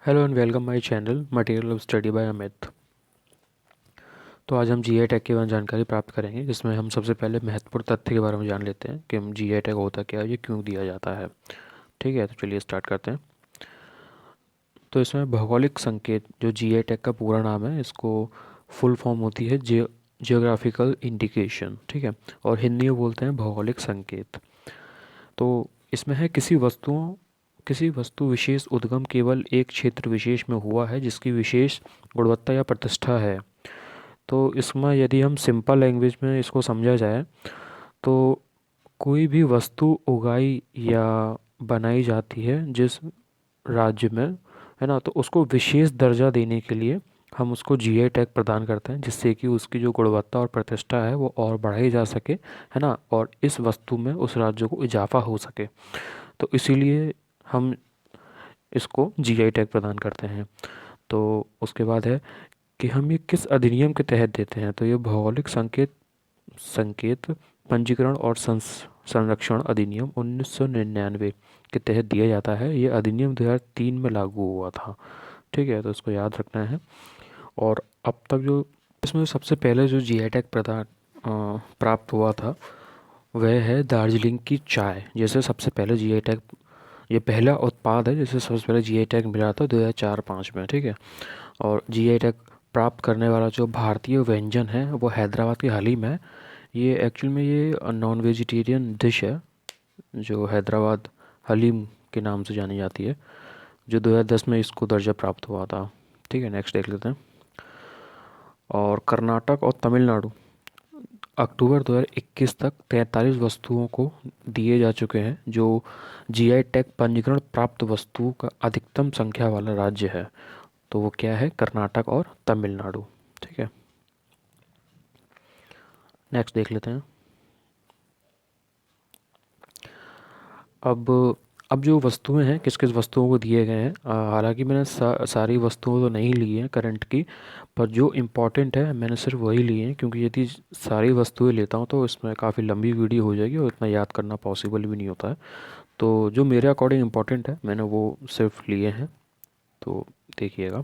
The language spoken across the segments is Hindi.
Hello and welcome my channel material of study bye Amit. तो आज हम जीआई टैग के बारे में जानकारी प्राप्त करेंगे, जिसमें हम सबसे पहले महत्वपूर्ण तथ्य के बारे में जान लेते हैं कि हम जीआई टैग होता क्या है, ये क्यों दिया जाता है। ठीक है, तो चलिए स्टार्ट करते हैं। तो इसमें भौगोलिक संकेत, जो जीआई टैग का पूरा नाम है, इसको फुल फॉर्म होती है जियोग्राफिकल इंडिकेशन। ठीक है, और हिंदी में बोलते हैं भौगोलिक संकेत। तो इसमें है किसी वस्तु विशेष उद्गम केवल एक क्षेत्र विशेष में हुआ है जिसकी विशेष गुणवत्ता या प्रतिष्ठा है। तो इसमें यदि हम सिंपल लैंग्वेज में इसको समझा जाए तो कोई भी वस्तु उगाई या बनाई जाती है जिस राज्य में, है ना, तो उसको विशेष दर्जा देने के लिए हम उसको जीआई टैग प्रदान करते हैं, जिससे कि उसकी जो गुणवत्ता और प्रतिष्ठा है वो और बढ़ाई जा सके, है ना, और इस वस्तु में उस राज्य को इजाफा हो सके। तो इसीलिए हम इसको जीआई टैग प्रदान करते हैं। तो उसके बाद है कि हम ये किस अधिनियम के तहत देते हैं। तो ये भौगोलिक संकेत संकेत पंजीकरण और संरक्षण अधिनियम 1999 के तहत दिया जाता है। ये अधिनियम 2003 में लागू हुआ था। ठीक है, तो इसको याद रखना है। और अब तक जो इसमें सबसे पहले जो जीआई टैग प्रदान प्राप्त हुआ था वह है दार्जिलिंग की चाय। जैसे सबसे पहले जीआई टैग, ये पहला उत्पाद है जिसे सबसे पहले जीआई टैग मिला था 2004-05 में। ठीक है, और जीआई टैग प्राप्त करने वाला जो भारतीय व्यंजन है वो हैदराबाद की हलीम है। ये एक्चुअल में ये नॉन वेजिटेरियन डिश है जो हैदराबाद हलीम के नाम से जानी जाती है, जो 2010 में इसको दर्जा प्राप्त हुआ था। ठीक है, नेक्स्ट देख लेते हैं। और कर्नाटक और तमिलनाडु अक्टूबर 2021 तक 43 वस्तुओं को दिए जा चुके हैं, जो जीआई टैग पंजीकरण प्राप्त वस्तुओं का अधिकतम संख्या वाला राज्य है। तो वो क्या है? कर्नाटक और तमिलनाडु। ठीक है, नेक्स्ट देख लेते हैं। अब अब जो वस्तुएं हैं, किस किस वस्तुओं को दिए गए हैं, हालांकि मैंने सारी वस्तुओं तो नहीं ली हैं करंट की, पर जो इम्पोर्टेंट है मैंने सिर्फ वही ली हैं, क्योंकि यदि सारी वस्तुएं लेता हूँ तो इसमें काफ़ी लंबी वीडियो हो जाएगी और इतना याद करना पॉसिबल भी नहीं होता है। तो जो मेरे अकॉर्डिंग इम्पोर्टेंट है मैंने वो सिर्फ लिए हैं। तो देखिएगा,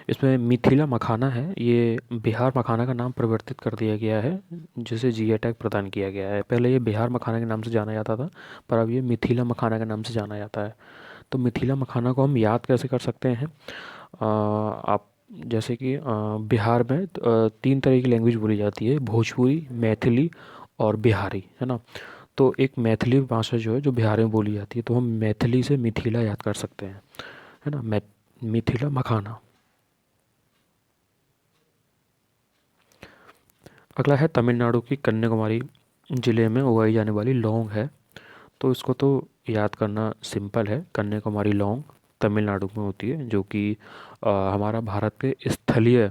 इसमें मिथिला मखाना है। ये बिहार मखाना का नाम परिवर्तित कर दिया गया है, जिसे जीआई टैग प्रदान किया गया है। पहले ये बिहार मखाना के नाम से जाना जाता था, पर अब ये मिथिला मखाना के नाम से जाना जाता है। तो मिथिला मखाना को हम याद कैसे कर सकते हैं? आप जैसे कि बिहार में तीन तरह की लैंग्वेज बोली जाती है, भोजपुरी, मैथिली और बिहारी, है ना। तो एक मैथिली भाषा जो है जो बिहार में बोली जाती है, तो हम मैथिली से मिथिला याद कर सकते हैं, है ना। मिथिला मखाना। अगला है तमिलनाडु की कन्याकुमारी ज़िले में उगाई जाने वाली लौंग है। तो इसको तो याद करना सिंपल है। कन्याकुमारी लौंग तमिलनाडु में होती है, जो कि हमारा भारत के स्थलीय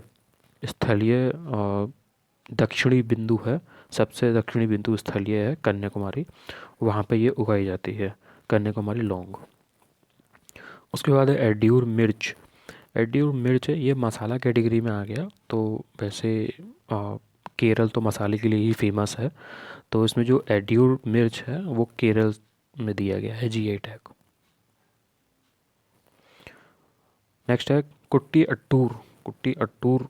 स्थलीय दक्षिणी बिंदु है। सबसे दक्षिणी बिंदु स्थलीय है कन्याकुमारी, वहाँ पे ये उगाई जाती है कन्याकुमारी लौंग। उसके बाद है एड्यूर मिर्च। एड्यूर मिर्च है, ये मसाला कैटेगरी में आ गया। तो वैसे केरल तो मसाले के लिए ही फेमस है, तो इसमें जो एड्यूर मिर्च है वो केरल में दिया गया है जीआई टैग। नेक्स्ट है कुट्टी अट्टूर। कुट्टी अट्टूर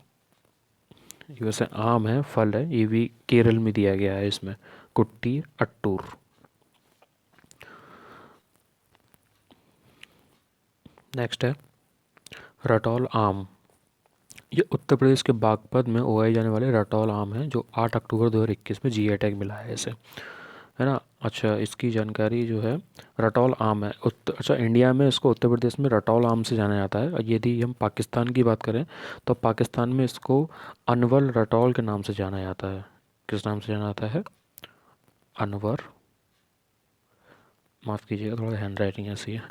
ये वैसे आम है, फल है, ये भी केरल में दिया गया है इसमें, कुट्टी अट्टूर। नेक्स्ट है रटौल आम। ये उत्तर प्रदेश के बागपत में उगाए जाने वाले रटौल आम है, जो 8 अक्टूबर 2021 में जीआई टैग मिला है इसे, है ना। अच्छा, इसकी जानकारी जो है, रटौल आम है अच्छा, इंडिया में इसको उत्तर प्रदेश में रटौल आम से जाना जाता है। और यदि हम पाकिस्तान की बात करें तो पाकिस्तान में इसको अनवर रटौल के नाम से जाना जाता है। किस नाम से जाना जाता है? अनवर, माफ़ कीजिएगा थोड़ा हैंड राइटिंग ऐसी है,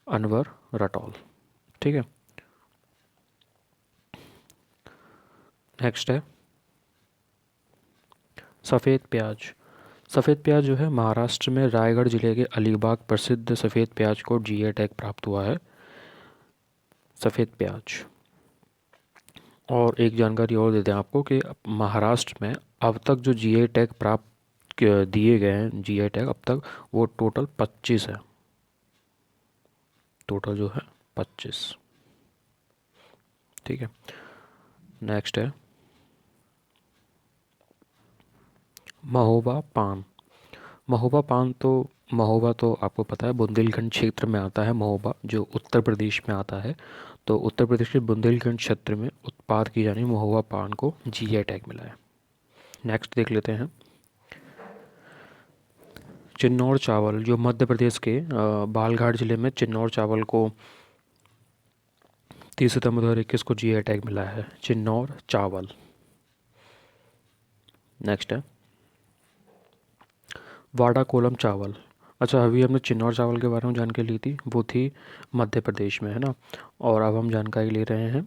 अनवर रटौल। ठीक है, नेक्स्ट है सफ़ेद प्याज। सफ़ेद प्याज जो है महाराष्ट्र में रायगढ़ जिले के अलीबाग प्रसिद्ध सफ़ेद प्याज को जीआई टैग प्राप्त हुआ है, सफ़ेद प्याज। और एक जानकारी और देते हैं आपको कि महाराष्ट्र में अब तक जो जीआई टैग प्राप्त दिए गए हैं, जीआई टैग अब तक, वो टोटल 25 है। टोटल जो है 25। ठीक है। नेक्स्ट है महोबा पान। महोबा पान तो महोबा तो आपको पता है बुंदेलखंड क्षेत्र में आता है। महोबा जो उत्तर प्रदेश में आता है, तो उत्तर प्रदेश के बुंदेलखंड क्षेत्र में उत्पाद की जाने महोबा पान को जीआई टैग मिला है। नेक्स्ट देख लेते हैं चिन्नौर चावल, जो मध्य प्रदेश के बालघाट जिले में चिन्नौर चावल को 30 सितंबर 2021 को जीआई टैग मिला है, चिन्नौर चावल। नेक्स्ट है वाडा कोलम चावल। अच्छा, अभी हमने चिन्नौर चावल के बारे में जानकारी ली थी, वो थी मध्य प्रदेश में, है ना। और अब हम जानकारी ले रहे हैं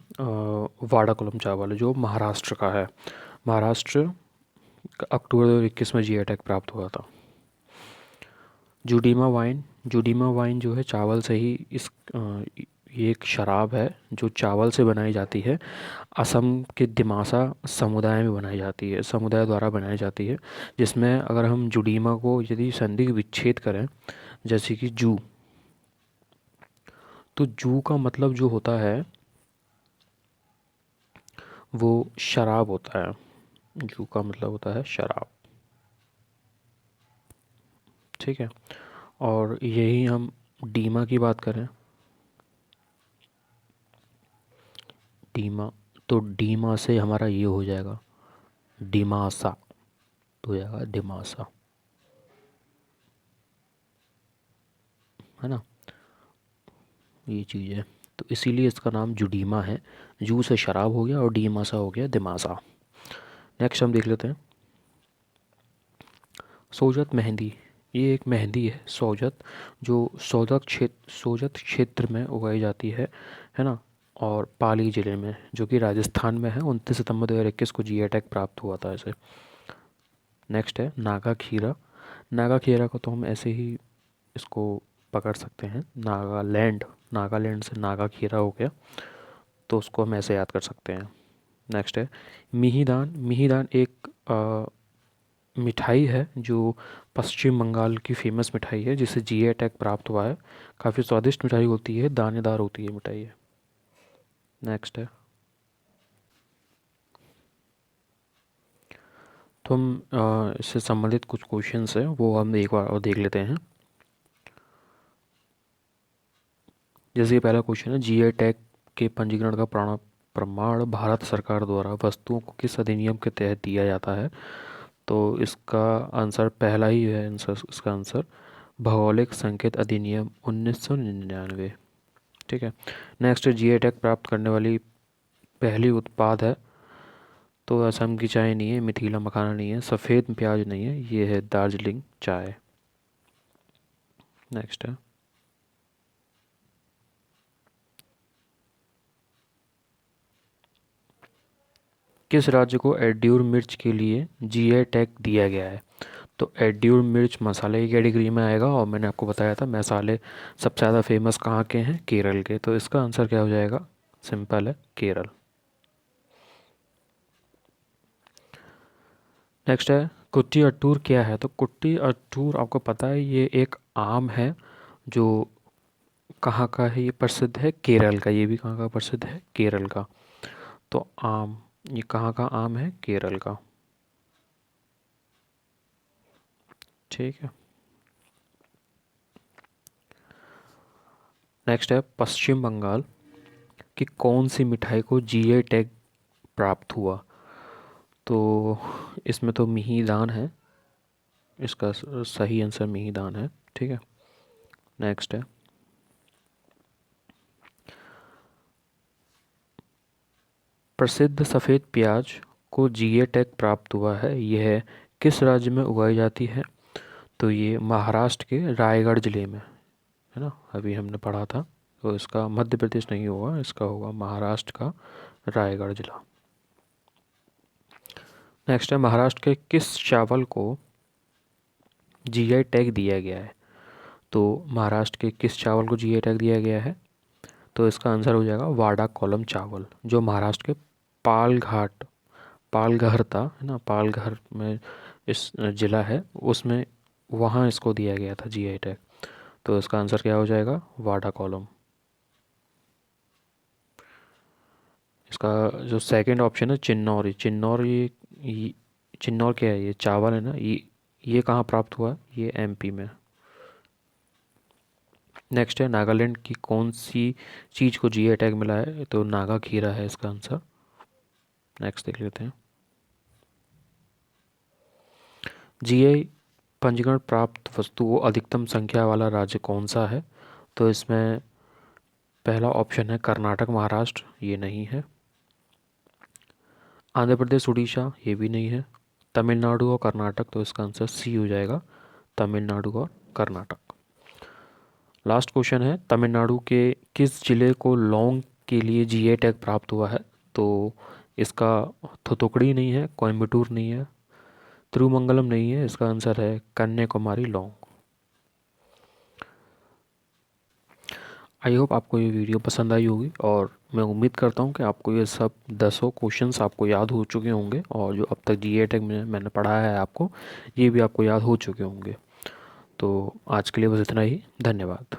वाडा कोलम चावल जो महाराष्ट्र का है। महाराष्ट्र का अक्टूबर 2021 में जीआई टैग प्राप्त हुआ था। जुडीमा वाइन। जुडीमा वाइन जो है चावल से ही ये एक शराब है जो चावल से बनाई जाती है। असम के दिमासा समुदाय में बनाई जाती है, समुदाय द्वारा बनाई जाती है, जिसमें अगर हम जुडीमा को यदि संधि विच्छेद करें, जैसे कि जू, तो जू का मतलब जो होता है वो शराब होता है। जू का मतलब होता है शराब, ठीक है। और यही हम डीमा की बात करें, डीमा, तो डीमा से हमारा ये हो जाएगा डिमासा, तो हो जाएगा डिमासा, है ना। ये चीज़ है, तो इसीलिए इसका नाम जुडीमा है। जू से शराब हो गया और डीमासा हो गया दिमासा। नेक्स्ट हम देख लेते हैं सोजत मेहंदी। ये एक मेहंदी है सोजत, जो सोजत क्षेत्र में उगाई जाती है ना। और पाली ज़िले में, जो कि राजस्थान में है। 29 सितंबर 2021 को जीआई टैग प्राप्त हुआ था इसे। नेक्स्ट है नागा खीरा। नागा खीरा को तो हम ऐसे ही इसको पकड़ सकते हैं, नागालैंड, नागालैंड से नागा खीरा हो गया, तो उसको हम ऐसे याद कर सकते हैं। नेक्स्ट है मिहिदान। मिहिदान एक मिठाई है जो पश्चिम बंगाल की फेमस मिठाई है, जिसे जीआई टैग प्राप्त हुआ है। काफ़ी स्वादिष्ट मिठाई होती है, दानेदार होती है मिठाई है। नेक्स्ट है तो हम इससे संबंधित कुछ क्वेश्चंस हैं वो हम एक बार और देख लेते हैं। जैसे ये पहला क्वेश्चन है, जीआई टैग के पंजीकरण का प्रमाण भारत सरकार द्वारा वस्तुओं को किस अधिनियम के तहत दिया जाता है। तो इसका आंसर पहला ही है आंसर, इसका आंसर भौगोलिक संकेत अधिनियम 1999, ठीक है। नेक्स्ट जीआई टैग प्राप्त करने वाली पहली उत्पाद है, तो असम की चाय नहीं है, मिथिला मखाना नहीं है, सफ़ेद प्याज नहीं है, ये है दार्जिलिंग चाय। नेक्स्ट है किस राज्य को एड्यूर मिर्च के लिए जीआई टैग दिया गया है। तो एड्यूर मिर्च मसाले की कैटेगरी में आएगा, और मैंने आपको बताया था मसाले सबसे ज़्यादा फेमस कहाँ के हैं, केरल के। तो इसका आंसर क्या हो जाएगा, सिंपल है, केरल। नेक्स्ट है कुट्टी अट्टूर क्या है। तो कुट्टी अट्टूर आपको पता है ये एक आम है, जो कहाँ का है, ये प्रसिद्ध है केरल का। ये भी कहाँ का प्रसिद्ध है, केरल का। तो आम, ये कहाँ का आम है, केरल का, ठीक है। नेक्स्ट है पश्चिम बंगाल की कौन सी मिठाई को जीआई टैग प्राप्त हुआ। तो इसमें तो मिहिदान है, इसका सही आंसर मिहिदान है, ठीक है। नेक्स्ट है प्रसिद्ध सफ़ेद प्याज को जीआई टैग प्राप्त हुआ है, यह किस राज्य में उगाई जाती है। तो ये महाराष्ट्र के रायगढ़ ज़िले में, है ना, अभी हमने पढ़ा था। तो इसका मध्य प्रदेश नहीं होगा, इसका होगा महाराष्ट्र का रायगढ़ ज़िला। नेक्स्ट है महाराष्ट्र के किस चावल को जीआई टैग दिया गया है। तो महाराष्ट्र के किस चावल को जीआई टैग दिया गया है। तो इसका आंसर हो जाएगा वाडा कॉलम चावल, जो महाराष्ट्र के पालघाट, पालघर था, है ना, पालघर में इस ज़िला है, उसमें वहाँ इसको दिया गया था जीआई टैग। तो इसका आंसर क्या हो जाएगा, वाडा कॉलम। इसका जो सेकंड ऑप्शन है चिन्नौर, चिन्नौर चिन्नौर क्या है, ये चावल है ना, ये कहाँ प्राप्त हुआ है, ये एमपी में। नेक्स्ट है नागालैंड की कौन सी चीज़ को जीआई टैग मिला है, तो नागा खीरा है इसका आंसर। नेक्स्ट देख लेते हैं। जीआई पंजीकरण प्राप्त वस्तुओं अधिकतम संख्या वाला राज्य कौन सा है, तो इसमें पहला ऑप्शन है कर्नाटक महाराष्ट्र, ये नहीं है। आंध्र प्रदेश उड़ीसा, ये भी नहीं है। तमिलनाडु और कर्नाटक, तो इसका आंसर सी हो जाएगा, तमिलनाडु और कर्नाटक। लास्ट क्वेश्चन है तमिलनाडु के किस जिले को लौंग के लिए जीआई टैग प्राप्त हुआ है, तो इसका थुथुकड़ी नहीं है, कोयम्बटूर नहीं है, तिरुमंगलम नहीं है, इसका आंसर है कन्याकुमारी लौंग। आई होप आपको ये वीडियो पसंद आई होगी, और मैं उम्मीद करता हूँ कि आपको ये सब 10 क्वेश्चंस आपको याद हो चुके होंगे, और जो अब तक जीआई टैग में मैंने पढ़ाया है आपको, ये भी आपको याद हो चुके होंगे। तो आज के लिए बस इतना ही, धन्यवाद।